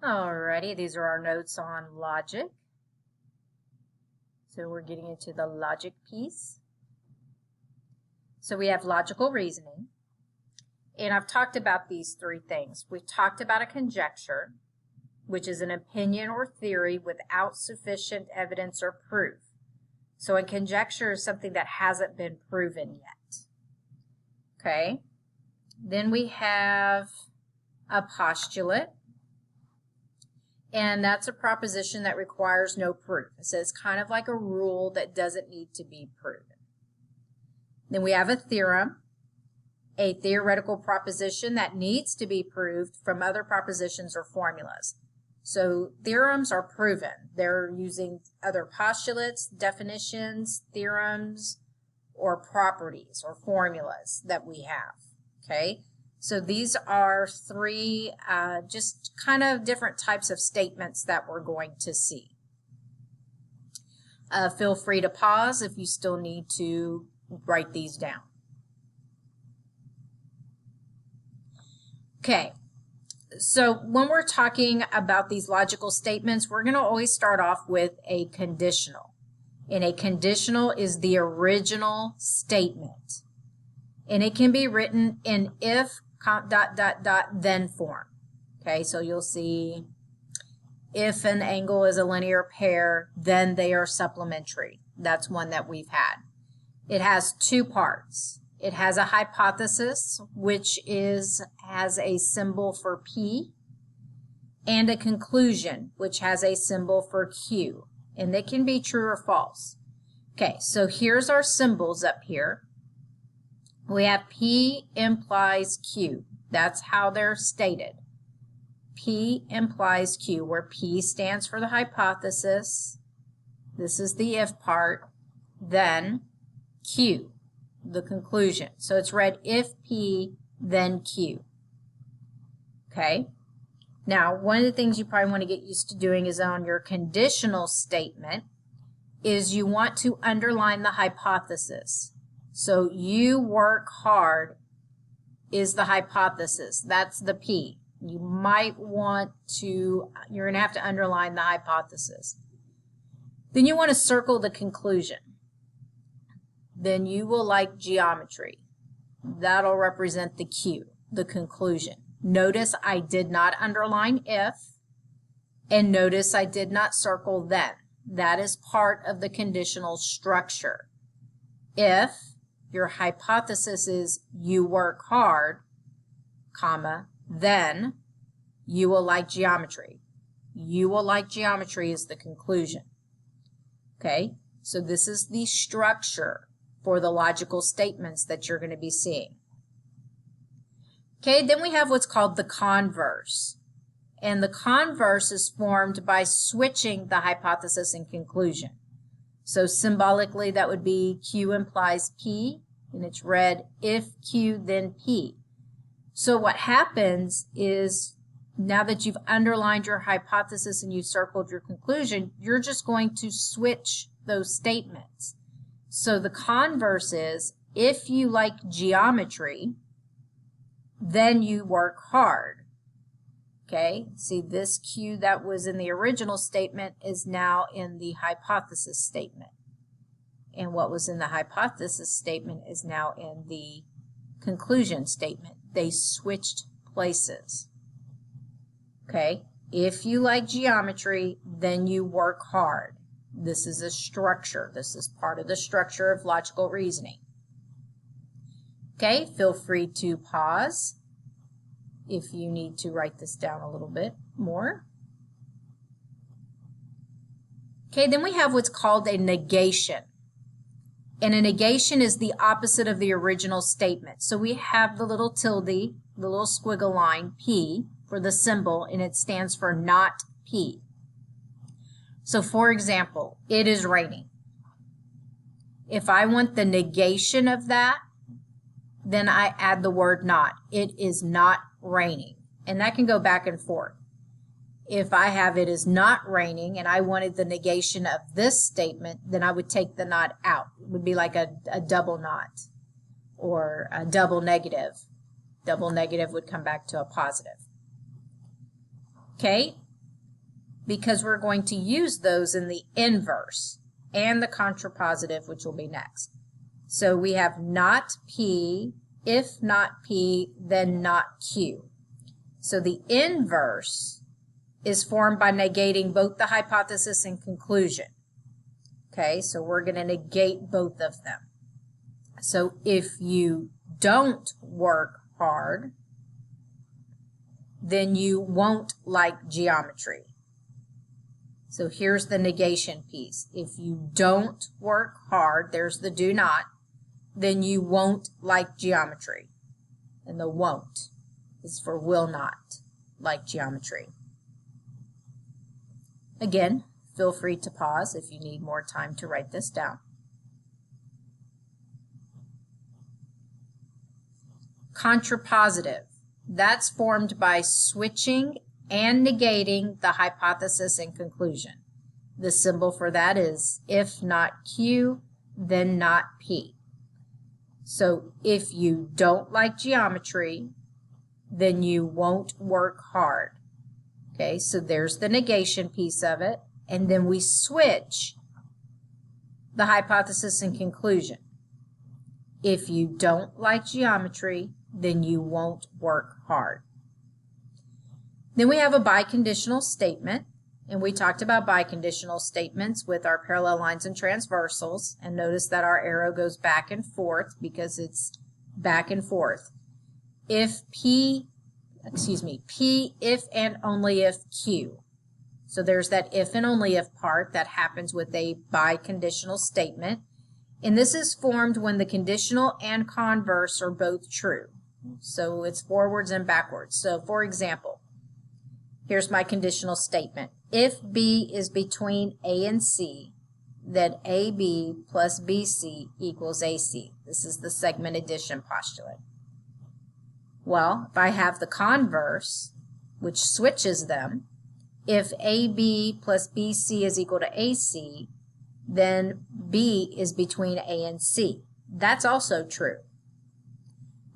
Alrighty, these are our notes on logic. So we're getting into the logic piece. So we have logical reasoning. And I've talked about these three things. We've talked about a conjecture, which is an opinion or theory without sufficient evidence or proof. So a conjecture is something that hasn't been proven yet. Okay. Then we have a postulate. And that's a proposition that requires no proof. So it's kind of like a rule that doesn't need to be proven. Then we have a theorem, a theoretical proposition that needs to be proved from other propositions or formulas. So theorems are proven. They're using other postulates, definitions, theorems, or properties or formulas that we have. Okay? So these are three just kind of different types of statements that we're going to see. Feel free to pause if you still need to write these down. Okay, so when we're talking about these logical statements, we're going to always start off with a conditional. And a conditional is the original statement. And it can be written in if, then form. Okay, so you'll see if an angle is a linear pair, then they are supplementary. That's one that we've had. It has two parts. It has a hypothesis, which has a symbol for P, and a conclusion, which has a symbol for Q. And they can be true or false. Okay, so here's our symbols up here. We have P implies Q. That's how they're stated. P implies Q, where P stands for the hypothesis. This is the if part. Then Q, the conclusion. So it's read if P, then Q. Okay. Now, one of the things you probably want to get used to doing is on your conditional statement is you want to underline the hypothesis. So you work hard is the hypothesis. That's the P. You might want to, you're going to have to underline the hypothesis. Then you want to circle the conclusion. Then you will like geometry. That'll represent the Q, the conclusion. Notice I did not underline if, and notice I did not circle then. That is part of the conditional structure. If your hypothesis is you work hard, comma, then you will like geometry. You will like geometry is the conclusion. Okay, so this is the structure for the logical statements that you're going to be seeing. Okay, then we have what's called the converse. And the converse is formed by switching the hypothesis and conclusion. So symbolically, that would be Q implies P, and it's read if Q, then P. So what happens is now that you've underlined your hypothesis and you've circled your conclusion, you're just going to switch those statements. So the converse is if you like geometry, then you work hard. Okay, see this Q that was in the original statement is now in the hypothesis statement. And what was in the hypothesis statement is now in the conclusion statement. They switched places. Okay, if you like geometry, then you work hard. This is a structure. This is part of the structure of logical reasoning. Okay, feel free to pause if you need to write this down a little bit more. Okay, then we have what's called a negation. And a negation is the opposite of the original statement. So we have the little tilde, the little squiggle line, P, for the symbol, and it stands for not P. So for example, it is raining. If I want the negation of that, then I add the word not. It is not raining. And that can go back and forth. If I have it is not raining and I wanted the negation of this statement, then I would take the not out. It would be like a double not or a double negative. Double negative would come back to a positive. Okay, because we're going to use those in the inverse and the contrapositive, which will be next. So we have not P, if not P, then not Q. So the inverse is formed by negating both the hypothesis and conclusion. Okay, so we're going to negate both of them. So if you don't work hard, then you won't like geometry. So here's the negation piece. If you don't work hard, there's the do not, then you won't like geometry. And the won't is for will not like geometry. Again, feel free to pause if you need more time to write this down. Contrapositive. That's formed by switching and negating the hypothesis and conclusion. The symbol for that is if not Q, then not P. So if you don't like geometry, then you won't work hard. Okay, so there's the negation piece of it, and then we switch the hypothesis and conclusion. If you don't like geometry, then you won't work hard. Then we have a biconditional statement, and we talked about biconditional statements with our parallel lines and transversals, and notice that our arrow goes back and forth because it's back and forth. P, if and only if Q. So there's that if and only if part that happens with a biconditional statement, and this is formed when the conditional and converse are both true. So it's forwards and backwards. So for example, here's my conditional statement. If B is between A and C, then AB plus BC equals AC. This is the segment addition postulate. Well, if I have the converse, which switches them, if AB plus BC is equal to AC, then B is between A and C. That's also true.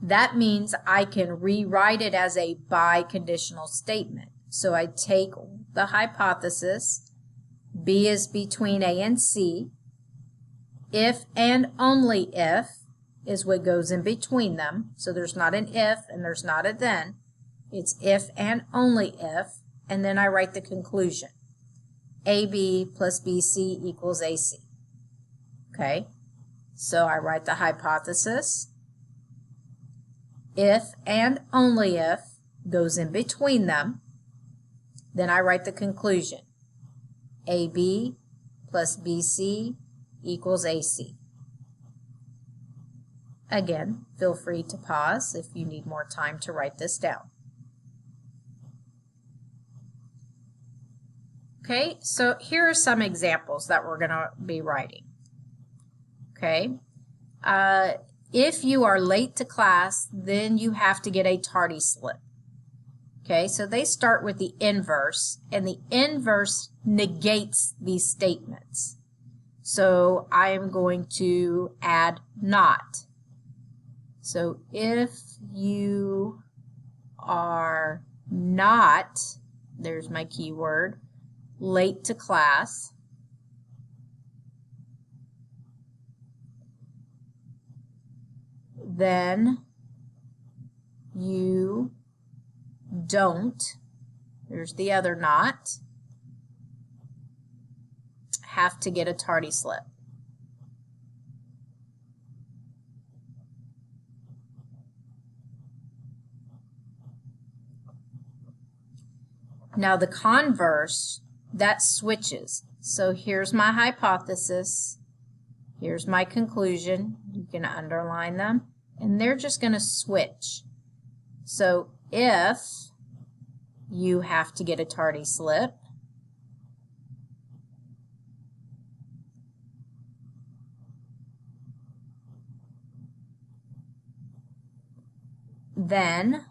That means I can rewrite it as a biconditional statement. So I take the hypothesis, B is between A and C. If and only if is what goes in between them. So there's not an if and there's not a then. It's if and only if, and then I write the conclusion. AB plus BC equals AC. Okay, so I write the hypothesis. If and only if goes in between them. Then I write the conclusion. AB plus BC equals AC. Again, feel free to pause if you need more time to write this down. Okay, so here are some examples that we're going to be writing. Okay, if you are late to class, then you have to get a tardy slip. Okay, so they start with the inverse, and the inverse negates these statements. So I am going to add not. So if you are not, there's my keyword, late to class, then you don't, there's the other not, have to get a tardy slip. Now the converse, that switches. So here's my hypothesis, here's my conclusion, you can underline them, and they're just going to switch. So if you have to get a tardy slip, then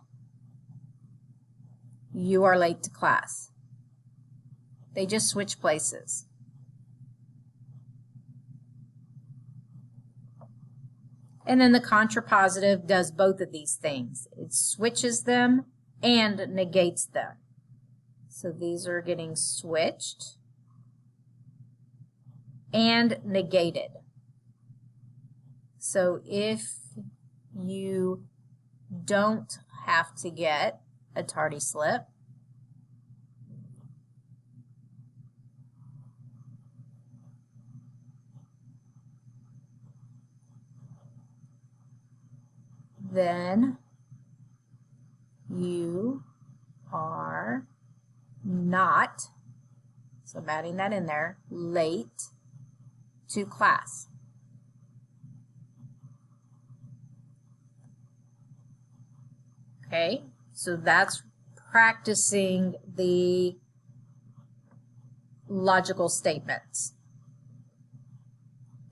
you are late to class. They just switch places. And then the contrapositive does both of these things. It switches them and negates them. So these are getting switched and negated. So if you don't have to get a tardy slip, then you are not, so I'm adding that in there, late to class. Okay, so that's practicing the logical statements.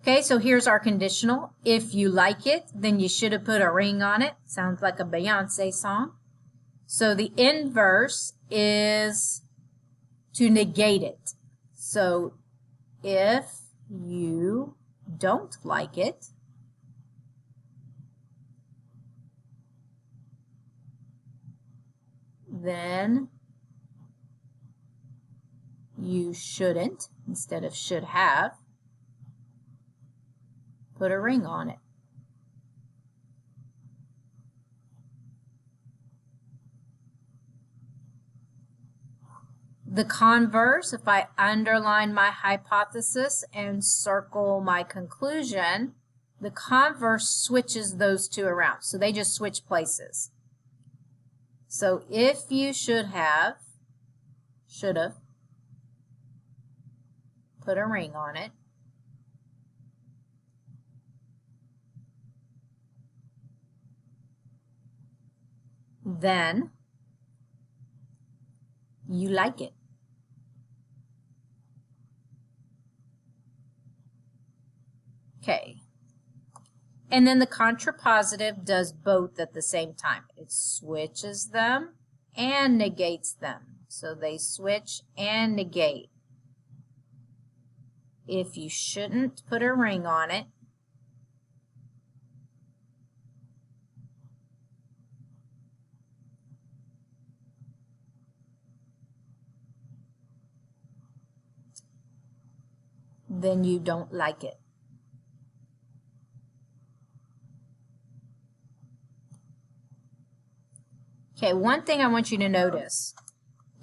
Okay, so here's our conditional. If you like it, then you should have put a ring on it. Sounds like a Beyonce song. So the inverse is to negate it. So if you don't like it, then you shouldn't, instead of should have, put a ring on it. The converse, if I underline my hypothesis and circle my conclusion, the converse switches those two around. So they just switch places. So if you should have, put a ring on it. Then you like it. Okay. And then the contrapositive does both at the same time. It switches them and negates them. So they switch and negate. If you shouldn't put a ring on it, then you don't like it. Okay, one thing I want you to notice,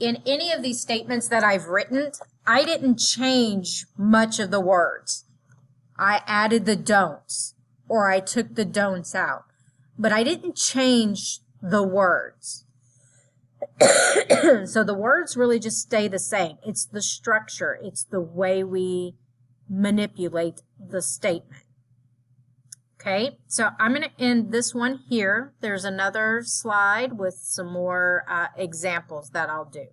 in any of these statements that I've written, I didn't change much of the words. I added the don'ts, or I took the don'ts out, but I didn't change the words. So the words really just stay the same. It's the structure. It's the way we manipulate the statement. Okay, so I'm going to end this one here. There's another slide with some more examples that I'll do.